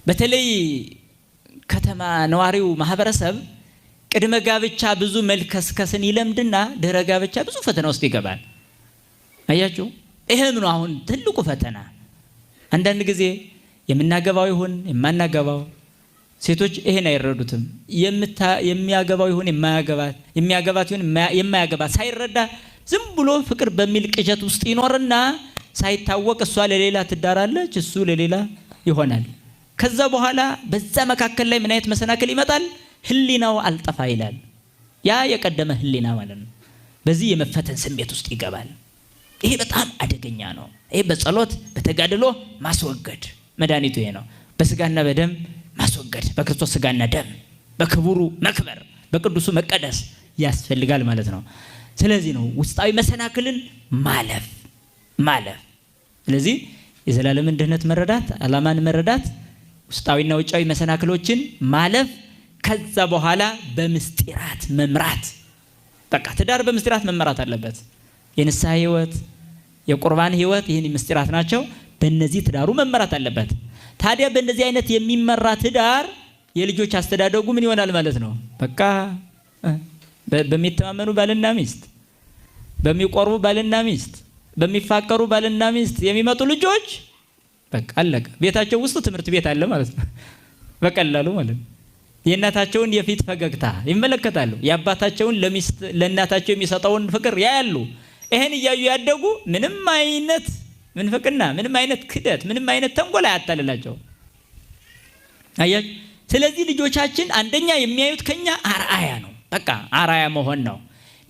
በተለይ ከተማ ነዋሪው ማህበረሰብ ቅድመ ጋብቻ ብዙ መልከስከስን ይለምድና ድህረ ጋብቻ ብዙ ፈተና ውስጥ ይገባል። አያችሁ፣ ይሄም ነው አሁን ትልቁ ፈተና። አንዳንድ ጊዜ የምናገባው ይሁን የማናገባው ሴቶች ይሄን አይረዱትም። የሚያገባው ይሁን የሚያገባት ይሁን የማያገባት ሳይረዳ ዝም ብሎ ፍቅር በሚል ቅዠት ውስጥ ይኖርና ሳይታወቅ እሷ ለሌላ ትዳራለች፣ እሱ ለሌላ ይሆናል። ከዛ በኋላ በዛ መካከል ላይ ምን አይነት መሰናክል ይመጣል? ህሊናው አልጠፋ ይላል። ያ የቀደመ ህሊና ማለት ነው። በዚህ የመፈተን ስሜት ውስጥ ይገባል። ይሄ በጣም አደገኛ ነው። ይሄ በጸሎት በተጋድሎ ማስወገድ መድኃኒቱ ይሄ ነው። በስጋና በደም ማስወገድ፣ በክርስቶስ ስጋና ደም በክቡሩ መክበር፣ በቅዱሱ መቀደስ ያስፈልጋል ማለት ነው። ስለዚህ ነው ውስጣዊ መሰናክልን ማለፍ። ስለዚህ የዘላለምን ድህነት መረዳት፣ ዓላማን መረዳት፣ ውስጣዊና ውጫዊ መሰናክሎችን ማለፍ፣ ከዛ በኋላ በምስጢራት መምራት። በቃ ትዳር በምስጢራት መመራት አለበት። የንስሐ ህይወት፣ የቁርባን ህይወት ይህን ምስጢራት ናቸው። በእነዚህ ትዳሩ መመራት አለበት። ታዲያ በእንደዚህ አይነት የሚመራ ትዳር የልጆች አስተዳደጉ ምን ይሆናል ማለት ነው? በቃ በሚተማመኑ ባልና ሚስት፣ በሚቆርቡ ባልና ሚስት፣ በሚፋቀሩ ባልና ሚስት የሚመጡ ልጆች በቃ አለቀ። ቤታቸው ውስጥ ትምህርት ቤት አለ ማለት ነው። በቀላሉ ማለት ነው። የእናታቸውን የፊት ፈገግታ ይመለከታሉ። የአባታቸውን ለእናታቸው የሚሰጠውን ፍቅር ያያሉ። ይሄን እያዩ ያደጉ ምንም አይነት ምንፍቅና፣ ምንም አይነት ክደት፣ ምንም አይነት ተንኮል አያታልላቸው። አያችሁ። ስለዚህ ልጆቻችን አንደኛ የሚያዩት ከኛ አርአያ ነው። በቃ አርአያ መሆን ነው።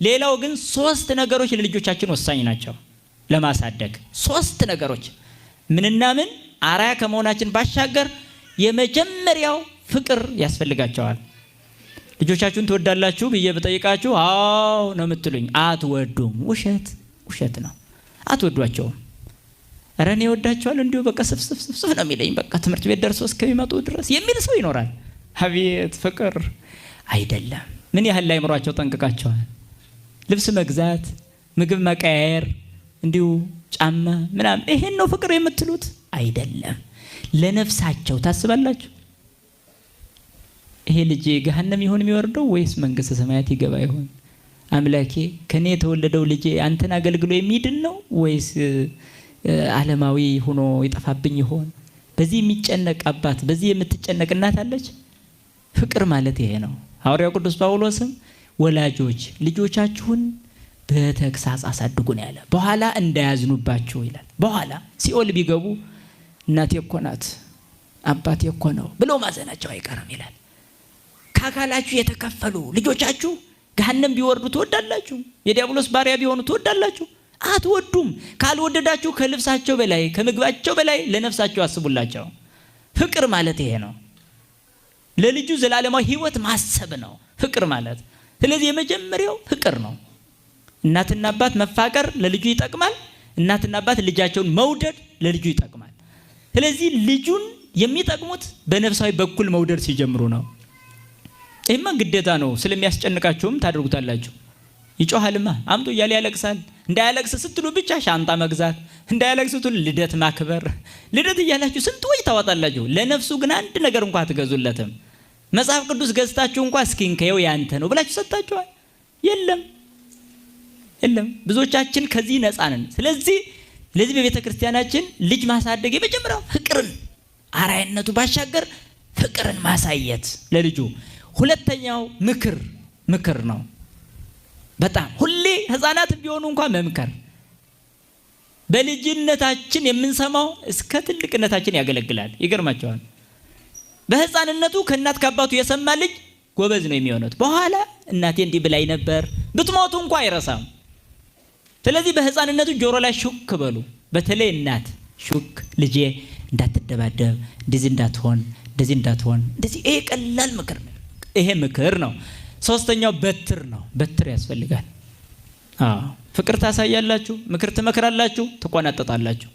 ሌላው ግን 3 ነገሮች ለልጆቻችን ወሳኝ ናቸው ለማሳደግ። 3 ነገሮች ምንና ምን አርአያ ከመሆናችን ባሻገር የመጀመሪያው ፍቅር ያስፈልጋቸዋል። ልጆቻችሁን ትወዳላችሁ ብዬ በጠይቃችሁ አዎ ነው የምትሉኝ። አትወዱም። ውሸት ነው። አትወዷቸውም። ኧረ እኔ እወዳቸዋለሁ እንዲሁ በቃ ስፍስፍ ነው የሚለኝ፣ በቃ ትምህርት ቤት ደርሶ እስከሚመጡ ድረስ የሚል ሰው ይኖራል። አቤት ፍቅር አይደለም። ምን ያህል ለአእምሯቸው ጠንቅቃቸዋል። ልብስ መግዛት፣ ምግብ መቀያየር፣ እንዲሁ ጫማ ምናምን፣ ይሄን ነው ፍቅር የምትሉት? አይደለም። ለነፍሳቸው ታስባላችሁ። ይሄ ልጅ ገሃነም ይሆን የሚወርደው ወይስ መንግስተ ሰማያት ይገባ ይሆን? አምላኬ ከኔ የተወለደው ልጅ አንተን አገልግሎ የሚድን ነው ወይስ ዓለማዊ ሆኖ ይጠፋብኝ ይሆን? በዚህ የሚጨነቅ አባት፣ በዚህ የምትጨነቅ እናት አለች። ፍቅር ማለት ይሄ ነው። ሐዋርያው ቅዱስ ጳውሎስም ወላጆች ልጆቻችሁን በተግሳጽ አሳድጉ ነው ያለ። በኋላ እንዳያዝኑባችሁ ይላል። በኋላ ሲኦል ቢገቡ እናቴ እኮ ናት አባቴ እኮ ነው ብለው ማዘናቸው አይቀርም ይላል። ከአካላችሁ የተከፈሉ ልጆቻችሁ ገሃነም ቢወርዱ ትወዳላችሁ? የዲያብሎስ ባሪያ ቢሆኑ ትወዳላችሁ? አትወዱም። ካልወደዳችሁ ከልብሳቸው በላይ ከምግባቸው በላይ ለነፍሳቸው አስቡላቸው። ፍቅር ማለት ይሄ ነው። ለልጁ ዘላለማዊ ህይወት ማሰብ ነው ፍቅር ማለት። ስለዚህ የመጀመሪያው ፍቅር ነው። እናትና አባት መፋቀር ለልጁ ይጠቅማል። እናትና አባት ልጃቸውን መውደድ ለልጁ ይጠቅማል። ስለዚህ ልጁን የሚጠቅሙት በነፍሳዊ በኩል መውደድ ሲጀምሩ ነው። ይሄማ ግዴታ ነው። ስለሚያስጨንቃችሁም ታደርጉታላችሁ። ይጮሃልማ አምጡ እያለ ያለቅሳል። እንዳያለቅስ ስትሉ ብቻ ሻንጣ መግዛት፣ እንዳያለቅስ ስትሉ ልደት ማክበር፣ ልደት እያላችሁ ስንት ወጪ ታወጣላችሁ። ለነፍሱ ግን አንድ ነገር እንኳን አትገዙለትም። መጽሐፍ ቅዱስ ገዝታችሁ እንኳን እስኪንከየው ያንተ ነው ብላችሁ ሰጣችኋል? የለም። ብዙዎቻችን ከዚህ ነፃ ነን። ስለዚህ በቤተ ክርስቲያናችን ልጅ ማሳደግ የመጀመሪያው ፍቅርን አርአያነቱ ባሻገር ፍቅርን ማሳየት ለልጁ። ሁለተኛው ምክር ነው። በጣም ሁሌ ህፃናት ቢሆኑ እንኳን መምከር። በልጅነታችን የምንሰማው እስከ ትልቅነታችን ያገለግላል። ይገርማቸዋል። በህፃንነቱ ከእናት ከአባቱ የሰማ ልጅ ጎበዝ ነው የሚሆነው። በኋላ እናቴ እንዲህ ብላኝ ነበር ብትሞቱ እንኳን አይረሳም። ስለዚህ በህፃንነቱ ጆሮ ላይ ሹክ በሉ። በተለይ እናት ሹክ፣ ልጄ እንዳትደባደብ፣ እንደዚህ እንዳትሆን፣ እንደዚህ። ይሄ ቀላል ምክር ነው። ይሄ ምክር ነው። ሶስተኛው በትር ነው። በትር ያስፈልጋል። ፍቅር ታሳያላችሁ፣ ምክር ትመክራላችሁ፣ ትቆናጠጣላችሁ።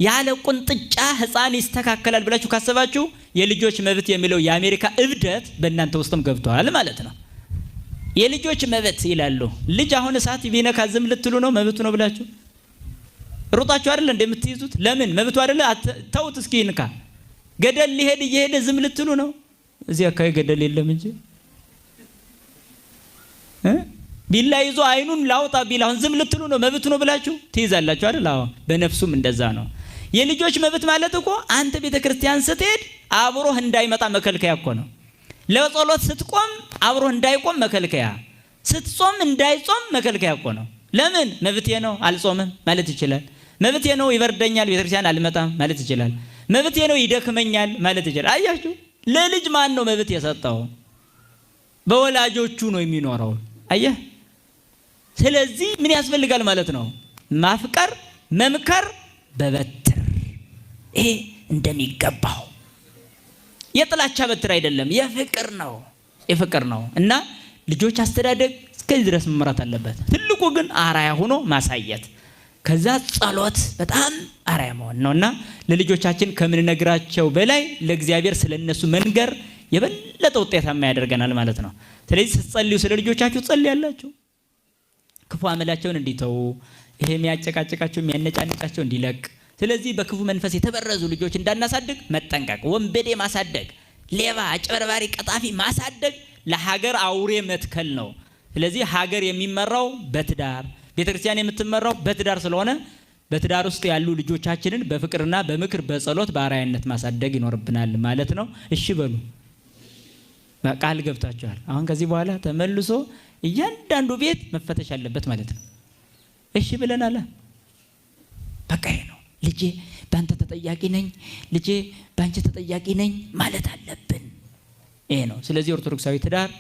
ያለ ቁንጥጫ ህፃን ይስተካከላል ብላችሁ ካሰባችሁ የልጆች መብት የሚለው የአሜሪካ እብደት በእናንተ ውስጥም ገብቷል ማለት ነው። የልጆች መብት ይላሉ። ልጅ አሁን እሳት ቢነካ ዝም ልትሉ ነው? መብቱ ነው ብላችሁ ሩጣችሁ አይደል እንደምትይዙት? ለምን? መብቱ አይደለ? ተውት እስኪ ይንካ። ገደል ሊሄድ እየሄደ ዝም ልትሉ ነው? እዚህ አካባቢ ገደል የለም እንጂ ቢላ ይዞ አይኑን ላውጣ ቢል አሁን ዝም ልትሉ ነው? መብት ነው ብላችሁ ትይዛላችሁ አይደል? አዎ በነፍሱም እንደዛ ነው። የልጆች መብት ማለት እኮ አንተ ቤተክርስቲያን ስትሄድ አብሮህ እንዳይመጣ መከልከያ እኮ ነው። ለጸሎት ስትቆም አብሮህ እንዳይቆም መከልከያ፣ ስትጾም እንዳይጾም መከልከያ እኮ ነው። ለምን? መብቴ ነው አልጾምም ማለት ይችላል። መብቴ ነው ይበርደኛል ቤተክርስቲያን አልመጣም ማለት ይችላል። መብቴ ነው ይደክመኛል ማለት ይችላል። አያችሁ፣ ለልጅ ማን ነው መብት የሰጠው? በወላጆቹ ነው የሚኖረው። አየህ፣ ስለዚህ ምን ያስፈልጋል ማለት ነው? ማፍቀር፣ መምከር በበትር ይሄ እንደሚገባው የጥላቻ በትር አይደለም፣ የፍቅር ነው፣ የፍቅር ነው። እና ልጆች አስተዳደግ እስከዚህ ድረስ መመራት አለበት። ትልቁ ግን አራያ ሆኖ ማሳየት፣ ከዛ ጸሎት በጣም አራያ መሆን ነውና ለልጆቻችን ከምንነግራቸው በላይ ለእግዚአብሔር ስለነሱ መንገር የበለጠ ውጤታማ ያደርገናል ማለት ነው። ስለዚህ ስትጸልዩ ስለ ልጆቻችሁ ጸልያላችሁ፣ ክፉ አመላቸውን እንዲተው፣ ይሄ የሚያጨቃጭቃቸው የሚያነጫንጫቸው እንዲለቅ። ስለዚህ በክፉ መንፈስ የተበረዙ ልጆች እንዳናሳድግ መጠንቀቅ። ወንበዴ ማሳደግ፣ ሌባ፣ አጭበርባሪ፣ ቀጣፊ ማሳደግ ለሀገር አውሬ መትከል ነው። ስለዚህ ሀገር የሚመራው በትዳር፣ ቤተክርስቲያን የምትመራው በትዳር ስለሆነ በትዳር ውስጥ ያሉ ልጆቻችንን በፍቅርና በምክር በጸሎት በአርአያነት ማሳደግ ይኖርብናል ማለት ነው። እሺ በሉ፣ ቃል ገብታችኋል። አሁን ከዚህ በኋላ ተመልሶ እያንዳንዱ ቤት መፈተሽ አለበት ማለት ነው። እሺ ብለናል። በቃ ይሄ ነው። ልጄ ባንተ ተጠያቂ ነኝ፣ ልጄ ባንቺ ተጠያቂ ነኝ ማለት አለብን። ይሄ ነው። ስለዚህ ኦርቶዶክሳዊ ትዳር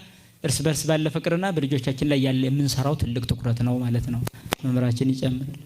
እርስ በርስ ባለ ፍቅርና በልጆቻችን ላይ ያለ የምንሰራው ትልቅ ትኩረት ነው ማለት ነው። መምህራችን ይጨምራል።